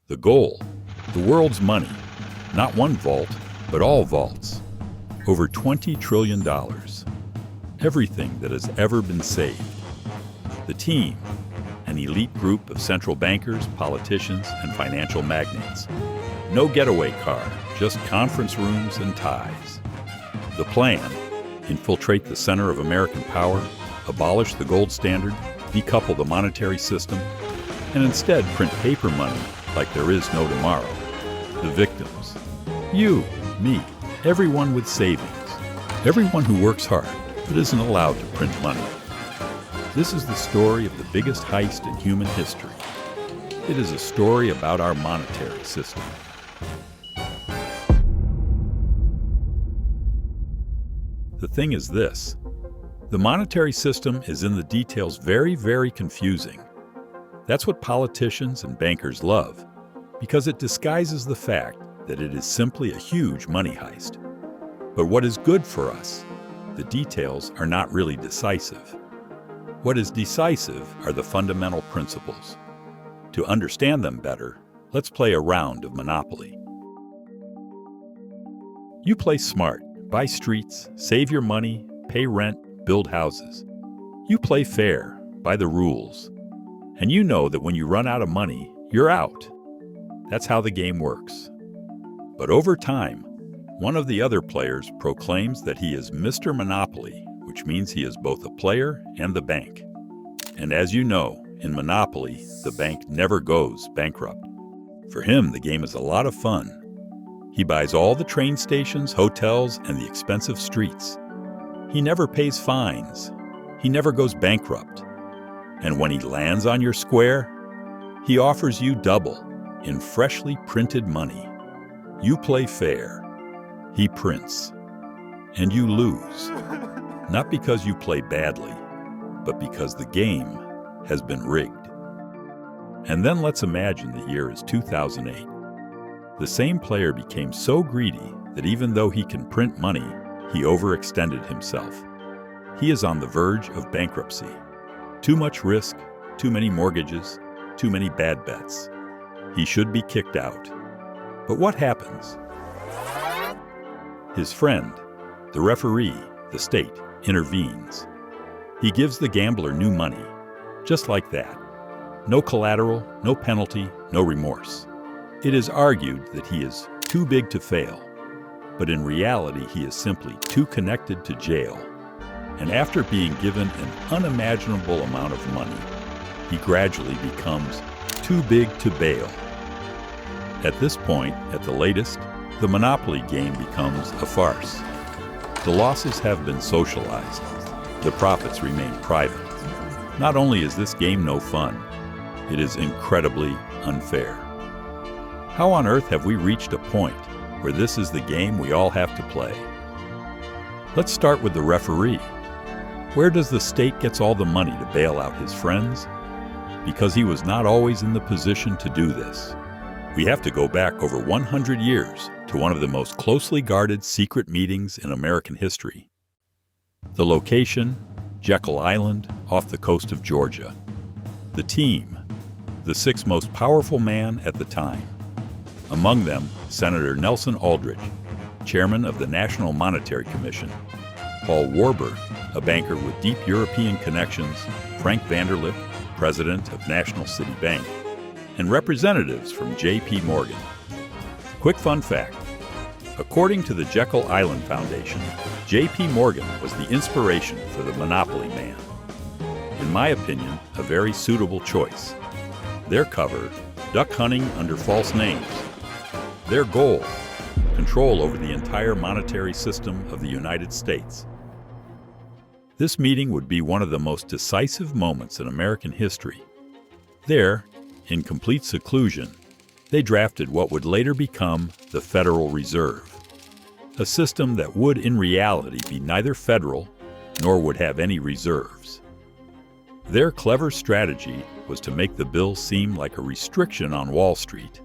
The goal, the world's money, not one vault, but all vaults. Over $20 trillion. Everything that has ever been saved. The team, an elite group of central bankers, politicians, and financial magnates. No getaway car, just conference rooms and ties. The plan, infiltrate the center of American power, abolish the gold standard, decouple the monetary system, and instead print paper money like there is no tomorrow. The victims. You, me, everyone with savings. Everyone who works hard but isn't allowed to print money. This is the story of the biggest heist in human history. It is a story about our monetary system. The thing is this. The monetary system is in the details very, very confusing. That's what politicians and bankers love, because it disguises the fact that it is simply a huge money heist. But what is good for us? The details are not really decisive. What is decisive are the fundamental principles. To understand them better, let's play a round of Monopoly. You play smart, buy streets, save your money, pay rent, build houses. You play fair, by the rules. And you know that when you run out of money, you're out. That's how the game works. But over time, one of the other players proclaims that he is Mr. Monopoly, which means he is both a player and the bank. And as you know, in Monopoly, the bank never goes bankrupt. For him, the game is a lot of fun. He buys all the train stations, hotels, and the expensive streets. He never pays fines. He never goes bankrupt. And when he lands on your square, he offers you double in freshly printed money. You play fair. He prints. And you lose. Not because you play badly, but because the game has been rigged. And then let's imagine the year is 2008. The same player became so greedy that even though he can print money, he overextended himself. He is on the verge of bankruptcy. Too much risk, too many mortgages, too many bad bets. He should be kicked out. But what happens? His friend, the referee, the state, intervenes. He gives the gambler new money, just like that. No collateral, no penalty, no remorse. It is argued that he is too big to fail, but in reality he is simply too connected to jail. And after being given an unimaginable amount of money, he gradually becomes too big to bail. At this point, at the latest, the Monopoly game becomes a farce. The losses have been socialized. The profits remain private. Not only is this game no fun, it is incredibly unfair. How on earth have we reached a point where this is the game we all have to play? Let's start with the referee. Where does the state get all the money to bail out his friends? Because he was not always in the position to do this. We have to go back over 100 years to one of the most closely guarded secret meetings in American history. The location, Jekyll Island, off the coast of Georgia. The team, the 6 most powerful man at the time. Among them, Senator Nelson Aldrich, chairman of the National Monetary Commission, Paul Warburg, a banker with deep European connections, Frank Vanderlip, president of National City Bank, and representatives from J.P. Morgan. Quick fun fact. According to the Jekyll Island Foundation, J.P. Morgan was the inspiration for the Monopoly man. In my opinion, a very suitable choice. Their cover, duck hunting under false names. Their goal, control over the entire monetary system of the United States. This meeting would be one of the most decisive moments in American history. There, in complete seclusion, they drafted what would later become the Federal Reserve, a system that would in reality be neither federal nor would have any reserves. Their clever strategy was to make the bill seem like a restriction on Wall Street,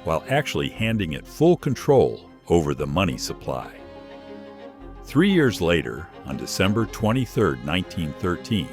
while actually handing it full control over the money supply. 3 years later, on December 23, 1913,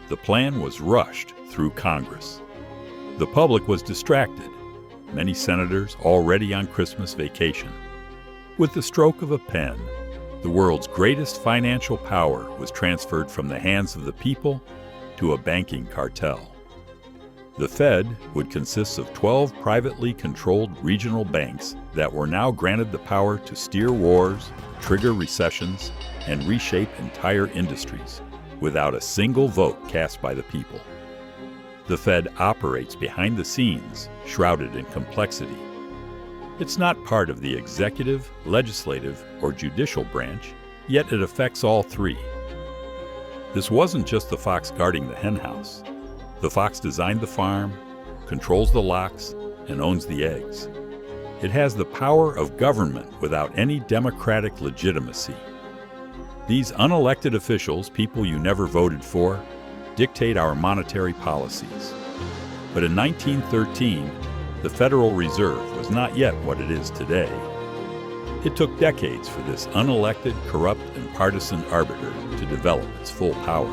the plan was rushed through Congress. The public was distracted. many senators already on Christmas vacation. With the stroke of a pen, the world's greatest financial power was transferred from the hands of the people to a banking cartel. The Fed would consist of 12 privately controlled regional banks that were now granted the power to steer wars, trigger recessions, and reshape entire industries without a single vote cast by the people. The Fed operates behind the scenes, shrouded in complexity. It's not part of the executive, legislative, or judicial branch, yet it affects all three. This wasn't just the fox guarding the henhouse. The fox designed the farm, controls the locks, and owns the eggs. It has the power of government without any democratic legitimacy. These unelected officials, people you never voted for, dictate our monetary policies. But in 1913, the Federal Reserve was not yet what it is today. It took decades for this unelected, corrupt, and partisan arbiter to develop its full power.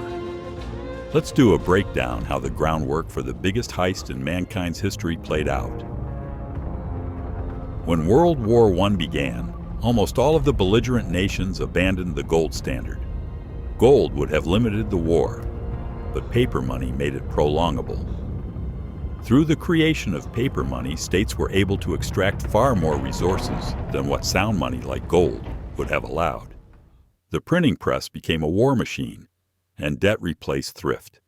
Let's do a breakdown how the groundwork for the biggest heist in mankind's history played out. When World War I began, almost all of the belligerent nations abandoned the gold standard. Gold would have limited the war, but paper money made it prolongable. Through the creation of paper money, states were able to extract far more resources than what sound money like gold would have allowed. The printing press became a war machine, and debt replaced thrift.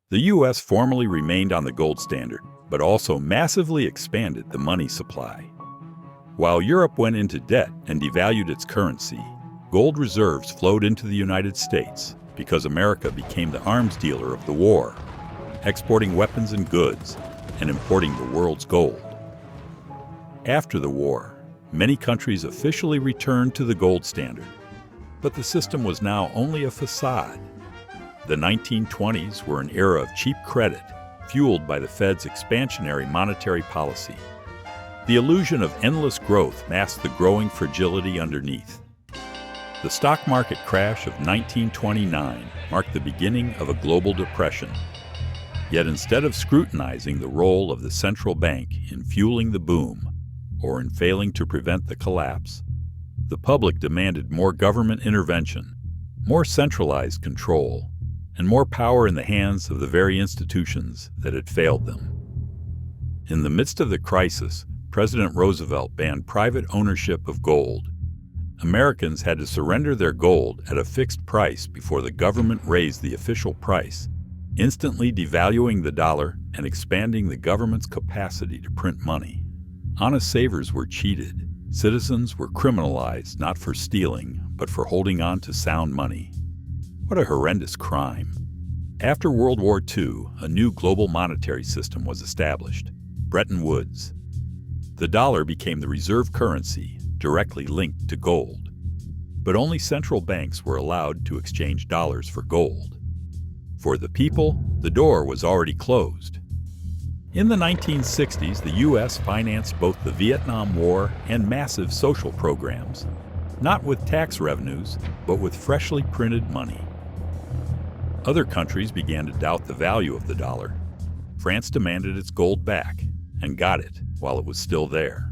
The U.S. formally remained on the gold standard, but also massively expanded the money supply. While Europe went into debt and devalued its currency, gold reserves flowed into the United States because America became the arms dealer of the war, exporting weapons and goods, and importing the world's gold. After the war, many countries officially returned to the gold standard, but the system was now only a facade. The 1920s were an era of cheap credit, fueled by the Fed's expansionary monetary policy. The illusion of endless growth masked the growing fragility underneath. The stock market crash of 1929 marked the beginning of a global depression. Yet instead of scrutinizing the role of the central bank in fueling the boom, or in failing to prevent the collapse, the public demanded more government intervention, more centralized control, and more power in the hands of the very institutions that had failed them. In the midst of the crisis, President Roosevelt banned private ownership of gold. Americans had to surrender their gold at a fixed price before the government raised the official price, instantly devaluing the dollar and expanding the government's capacity to print money. Honest savers were cheated. Citizens were criminalized not for stealing, but for holding on to sound money. What a horrendous crime. After World War II, a new global monetary system was established, Bretton Woods. The dollar became the reserve currency, directly linked to gold. But only central banks were allowed to exchange dollars for gold. For the people, the door was already closed. In the 1960s, the U.S. financed both the Vietnam War and massive social programs, not with tax revenues, but with freshly printed money. Other countries began to doubt the value of the dollar. France demanded its gold back, and got it while it was still there.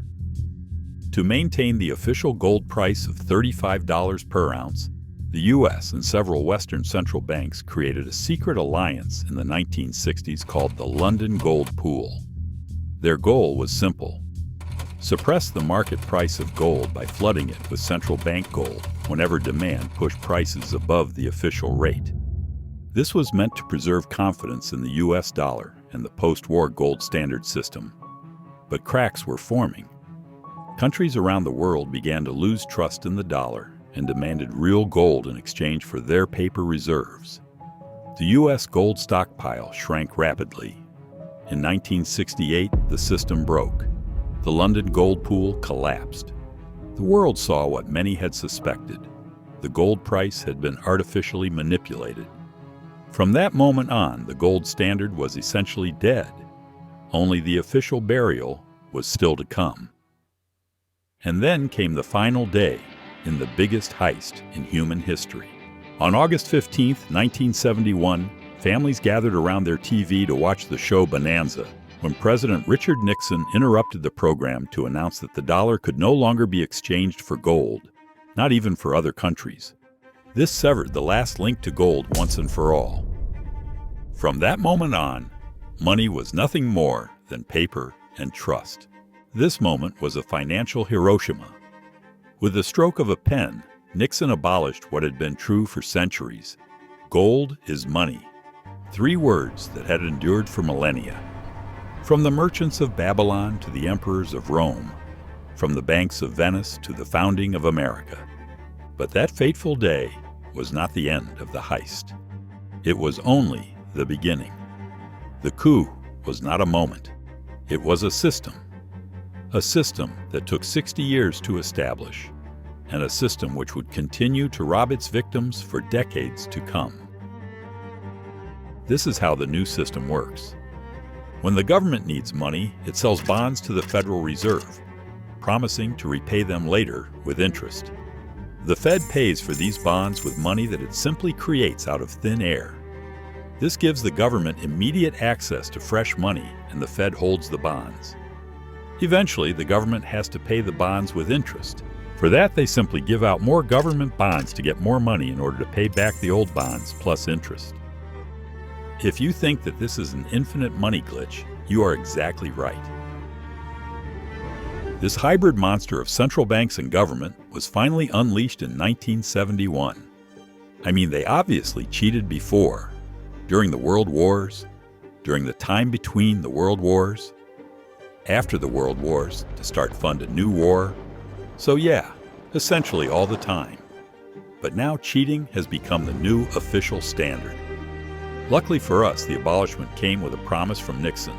To maintain the official gold price of $35 per ounce, the U.S. and several Western central banks created a secret alliance in the 1960s called the London Gold Pool. Their goal was simple: suppress the market price of gold by flooding it with central bank gold whenever demand pushed prices above the official rate. This was meant to preserve confidence in the U.S. dollar and the post-war gold standard system. But cracks were forming. Countries around the world began to lose trust in the dollar and demanded real gold in exchange for their paper reserves. The U.S. gold stockpile shrank rapidly. In 1968, the system broke. The London Gold Pool collapsed. The world saw what many had suspected. The gold price had been artificially manipulated. From that moment on, the gold standard was essentially dead. Only the official burial was still to come. And then came the final day in the biggest heist in human history. On August 15, 1971, families gathered around their TV to watch the show Bonanza, when President Richard Nixon interrupted the program to announce that the dollar could no longer be exchanged for gold, not even for other countries. This severed the last link to gold once and for all. From that moment on, money was nothing more than paper and trust. This moment was a financial Hiroshima. With the stroke of a pen, Nixon abolished what had been true for centuries. Gold is money. 3 words that had endured for millennia. From the merchants of Babylon to the emperors of Rome, from the banks of Venice to the founding of America. But that fateful day was not the end of the heist. It was only the beginning. The coup was not a moment. It was a system. A system that took 60 years to establish, and a system which would continue to rob its victims for decades to come. This is how the new system works. When the government needs money, it sells bonds to the Federal Reserve, promising to repay them later with interest. The Fed pays for these bonds with money that it simply creates out of thin air. This gives the government immediate access to fresh money, and the Fed holds the bonds. Eventually, the government has to pay the bonds with interest. For that, they simply give out more government bonds to get more money in order to pay back the old bonds plus interest. If you think that this is an infinite money glitch, you are exactly right. This hybrid monster of central banks and government was finally unleashed in 1971. I mean, they obviously cheated before, during the World Wars, during the time between the World Wars, after the World Wars to start fund a new war. So yeah, essentially all the time. But now cheating has become the new official standard. Luckily for us, the abolishment came with a promise from Nixon.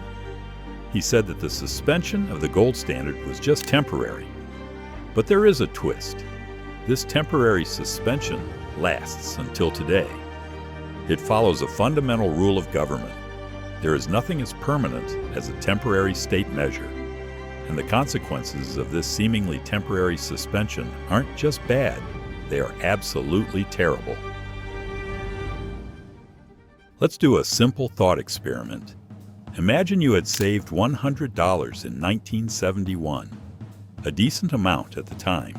He said that the suspension of the gold standard was just temporary. But there is a twist. This temporary suspension lasts until today. It follows a fundamental rule of government. There is nothing as permanent as a temporary state measure. And the consequences of this seemingly temporary suspension aren't just bad, they are absolutely terrible. Let's do a simple thought experiment. Imagine you had saved $100 in 1971, a decent amount at the time.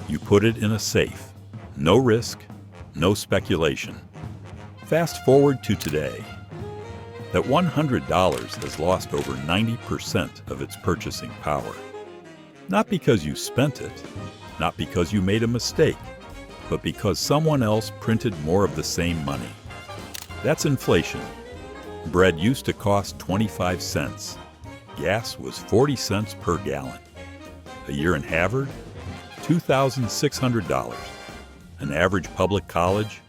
You put it in a safe. No risk, no speculation. Fast forward to today. That $100 has lost over 90% of its purchasing power. Not because you spent it, not because you made a mistake, but because someone else printed more of the same money. That's inflation. Bread used to cost 25 cents. Gas was 40 cents per gallon. A year in Harvard, $2,600. An average public college,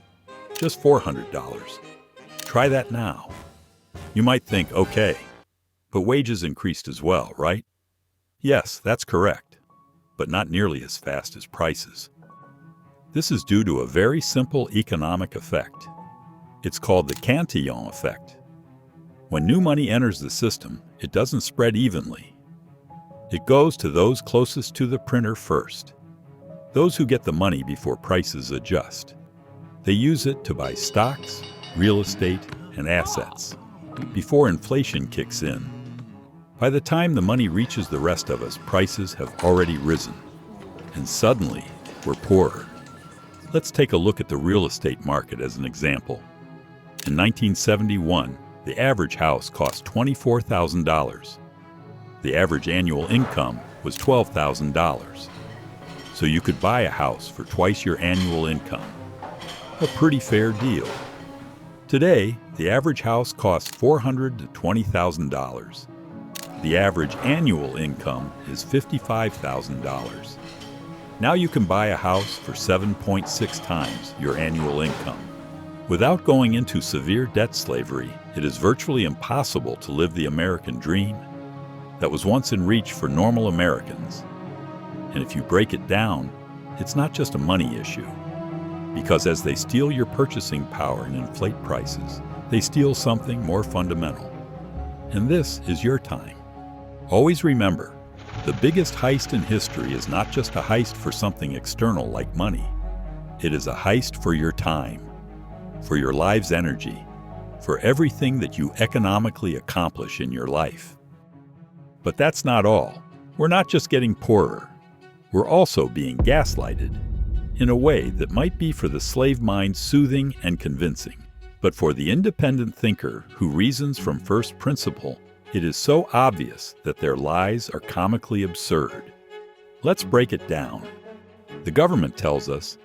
just $400. Try that now. You might think, okay, but wages increased as well, right? Yes, that's correct, but not nearly as fast as prices. This is due to a very simple economic effect. It's called the Cantillon effect. When new money enters the system, it doesn't spread evenly. It goes to those closest to the printer first, those who get the money before prices adjust. They use it to buy stocks, real estate, and assets, before inflation kicks in. By the time the money reaches the rest of us, prices have already risen, and suddenly we're poorer. Let's take a look at the real estate market as an example. In 1971, the average house cost $24,000. The average annual income was $12,000. So you could buy a house for twice your annual income. A pretty fair deal. Today, the average house costs $400,000 to $20,000. The average annual income is $55,000. Now you can buy a house for 7.6 times your annual income. Without going into severe debt slavery, it is virtually impossible to live the American dream that was once in reach for normal Americans. And if you break it down, it's not just a money issue. Because as they steal your purchasing power and inflate prices, they steal something more fundamental. And this is your time. Always remember, the biggest heist in history is not just a heist for something external like money. It is a heist for your time, for your life's energy, for everything that you economically accomplish in your life. But that's not all. We're not just getting poorer. We're also being gaslighted in a way that might be for the slave mind soothing and convincing. But for the independent thinker who reasons from first principle, it is so obvious that their lies are comically absurd. Let's break it down. The government tells us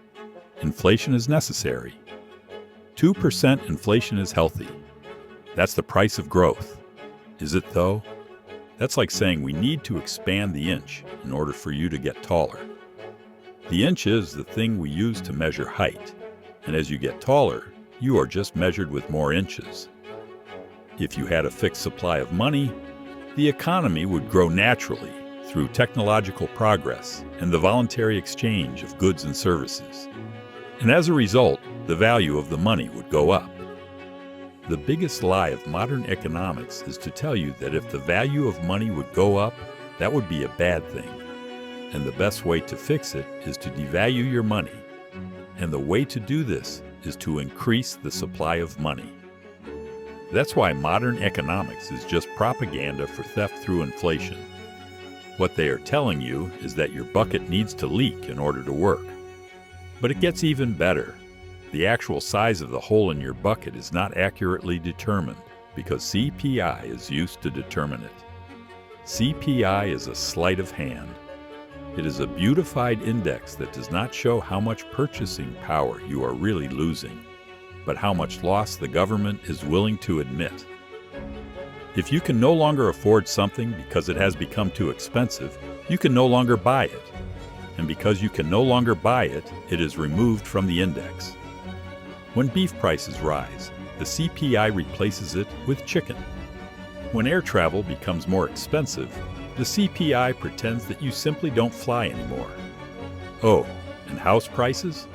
inflation is necessary. 2% inflation is healthy. That's the price of growth. Is it though? That's like saying we need to expand the inch in order for you to get taller. The inch is the thing we use to measure height, and as you get taller, you are just measured with more inches. If you had a fixed supply of money, the economy would grow naturally through technological progress and the voluntary exchange of goods and services. And as a result, the value of the money would go up. The biggest lie of modern economics is to tell you that if the value of money would go up, that would be a bad thing. And the best way to fix it is to devalue your money. And the way to do this is to increase the supply of money. That's why modern economics is just propaganda for theft through inflation. What they are telling you is that your bucket needs to leak in order to work. But it gets even better. The actual size of the hole in your bucket is not accurately determined because CPI is used to determine it. CPI is a sleight of hand. It is a beautified index that does not show how much purchasing power you are really losing, but how much loss the government is willing to admit. If you can no longer afford something because it has become too expensive, you can no longer buy it. And because you can no longer buy it, it is removed from the index. When beef prices rise, the CPI replaces it with chicken. When air travel becomes more expensive, the CPI pretends that you simply don't fly anymore. Oh, and house prices?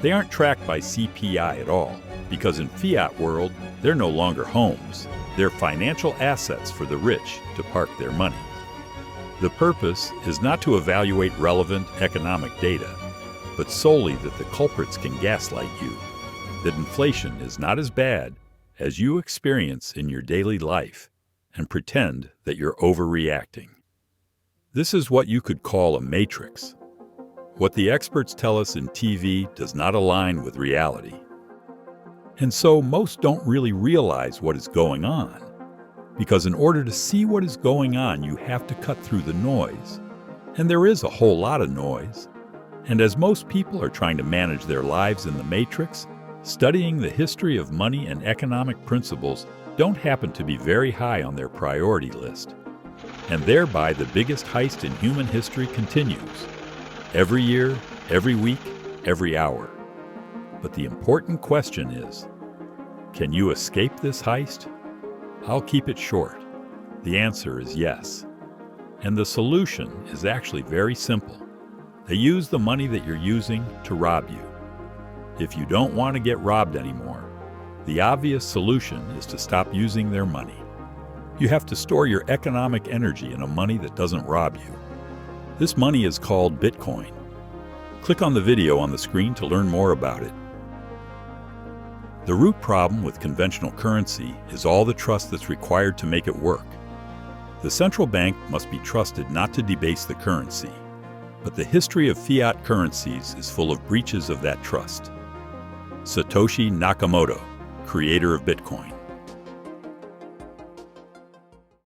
They aren't tracked by CPI at all, because in fiat world, they're no longer homes. They're financial assets for the rich to park their money. The purpose is not to evaluate relevant economic data, but solely that the culprits can gaslight you, that inflation is not as bad as you experience in your daily life, and pretend that you're overreacting. This is what you could call a matrix. What the experts tell us in TV does not align with reality. And so most don't really realize what is going on, because in order to see what is going on, you have to cut through the noise. And there is a whole lot of noise. And as most people are trying to manage their lives in the matrix, studying the history of money and economic principles don't happen to be very high on their priority list. And thereby the biggest heist in human history continues. Every year, every week, every hour. But the important question is, can you escape this heist? I'll keep it short. The answer is yes. And the solution is actually very simple. They use the money that you're using to rob you. If you don't want to get robbed anymore, the obvious solution is to stop using their money. You have to store your economic energy in a money that doesn't rob you. This money is called Bitcoin. Click on the video on the screen to learn more about it. The root problem with conventional currency is all the trust that's required to make it work. The central bank must be trusted not to debase the currency, but the history of fiat currencies is full of breaches of that trust. Satoshi Nakamoto, creator of Bitcoin.